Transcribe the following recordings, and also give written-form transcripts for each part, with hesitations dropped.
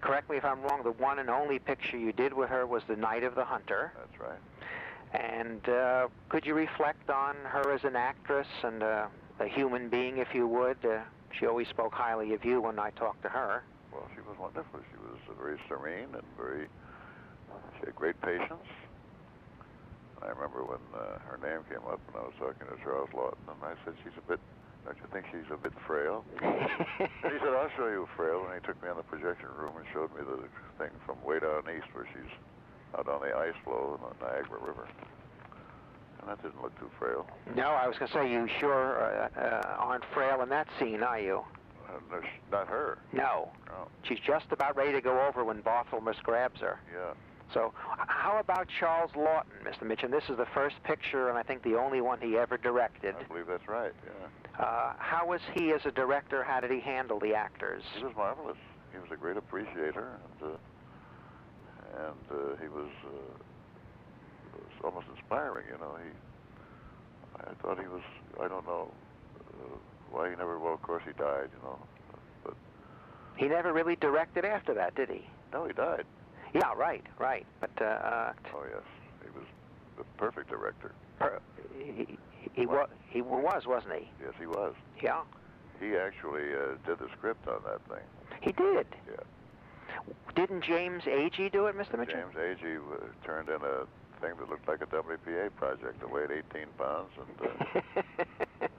correct me if I'm wrong, the one and only picture you did with her was The Night of the Hunter. That's right. And could you reflect on her as an actress and a human being, if you would? She always spoke highly of you when I talked to her. Well, she was wonderful. She was very serene and she had great patience. I remember when her name came up and I was talking to Charles Laughton, and I said, don't you think she's a bit frail? And he said, I'll show you frail. And he took me in the projection room and showed me the thing from way down east where she's out on the ice floe in the Niagara River. And that didn't look too frail. No, I was going to say, you sure aren't frail in that scene, are you? No, not her. No. No. She's just about ready to go over when Barthelmess grabs her. Yeah. So how about Charles Laughton, Mr. Mitchum? This is the first picture, and I think the only one he ever directed. I believe that's right, yeah. How was he as a director? How did he handle the actors? He was marvelous. He was a great appreciator, and he was almost inspiring, you know. I thought he was, I don't know why he never, well, of course he died, you know. But he never really directed after that, did he? No, he died. Yeah, right. But oh yes, he was the perfect director. He was, wasn't he? Yes, he was. Yeah. He actually did the script on that thing. He did. Yeah. Didn't James Agee do it, Mr. Mitchum? James Agee turned in a thing that looked like a WPA project. It weighed 18 pounds, and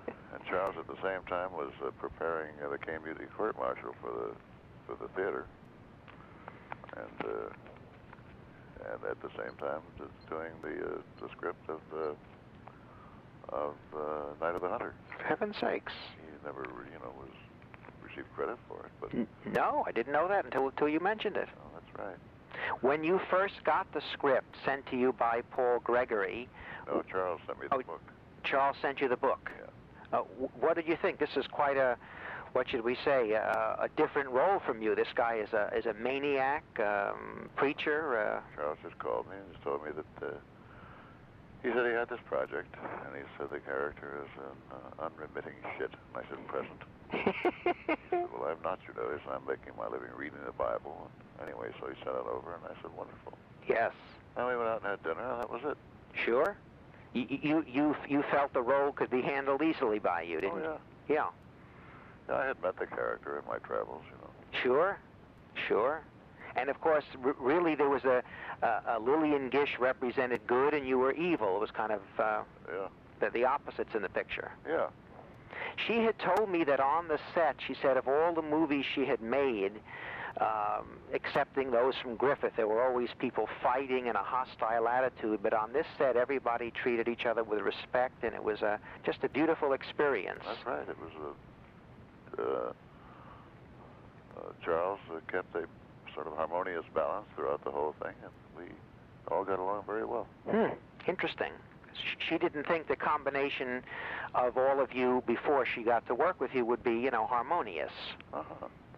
Charles at the same time was preparing the Kane Beauty Court Martial for the theater. And at the same time, doing the script of Night of the Hunter. For heaven's sakes! He never, received credit for it. But no, I didn't know that until you mentioned it. Oh, that's right. When you first got the script sent to you by Paul Gregory. No, Charles sent me the book. Charles sent you the book. Yeah. What did you think? This is quite a, what should we say, a different role from you. This guy is a maniac, preacher. Charles just called me and just told me that he said he had this project, and he said the character is an unremitting shit. And I said, present. He said, well, I'm not, I'm making my living reading the Bible. And anyway, so he sent it over, and I said, wonderful. Yes. And we went out and had dinner, and that was it. Sure. You felt the role could be handled easily by you, didn't you? Yeah. Yeah, I had met the character in my travels, Sure. And of course, really, there was a Lillian Gish represented good, and you were evil. It was kind of the opposites in the picture. Yeah. She had told me that on the set, she said of all the movies she had made, excepting those from Griffith, there were always people fighting and a hostile attitude. But on this set, everybody treated each other with respect, and it was just a beautiful experience. That's right. It was Charles kept a sort of harmonious balance throughout the whole thing, and we all got along very well. Interesting. She didn't think the combination of all of you before she got to work with you would be, harmonious.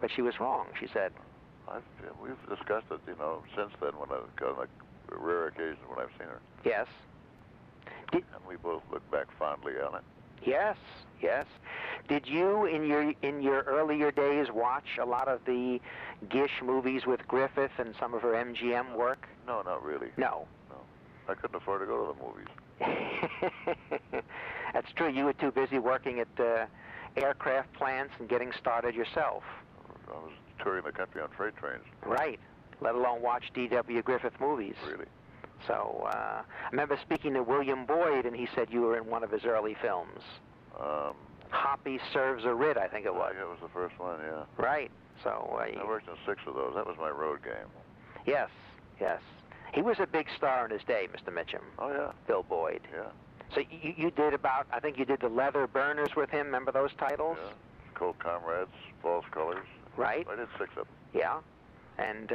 But she was wrong, she said. We've discussed it, since then, on a rare occasion when I've seen her. Yes. And we both look back fondly on it. Yes. Did you, in your earlier days, watch a lot of the Gish movies with Griffith and some of her MGM work? No, not really. No. I couldn't afford to go to the movies. That's true. You were too busy working at aircraft plants and getting started yourself. I was touring the country on freight trains. Right. Let alone watch D.W. Griffith movies. Really? So I remember speaking to William Boyd, and he said you were in one of his early films. Hoppy Serves a Writ, I think it was. Yeah, it was the first one, yeah. Right. So I worked in 6 of those. That was my road game. Yes. He was a big star in his day, Mr. Mitchum. Oh, yeah. Bill Boyd. Yeah. So you did I think you did the Leather Burners with him. Remember those titles? Yeah. Cold Comrades, False Colors. Right. I did 6 of them. Yeah. And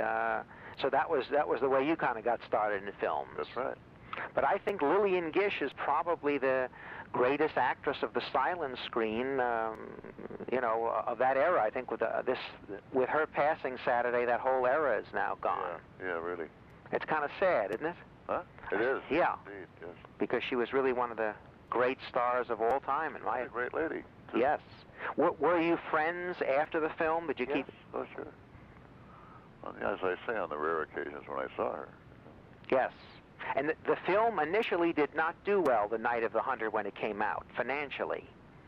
so that was the way you kind of got started in films. That's right. But I think Lillian Gish is probably the greatest actress of the silent screen, of that era. I think with her passing Saturday, that whole era is now gone. Yeah, really. It's kind of sad, isn't it? Huh? It is. Yeah. Indeed, yes. Because she was really one of the great stars of all time, in my opinion. A great lady. Too. Yes. Were you friends after the film? Did you keep? Oh, sure. As I say, on the rare occasions when I saw her. Yes. And the film initially did not do well the night of the 100 when it came out, financially.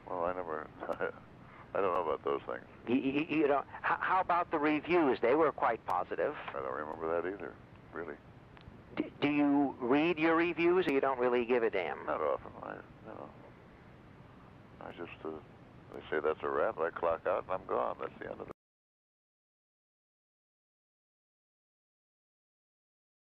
Well, I never, I don't know about those things. You know, how about the reviews? They were quite positive. I don't remember that either, really. Do you read your reviews, or you don't really give a damn? Not often. I just, they say that's a wrap, I clock out and I'm gone. That's the end of it.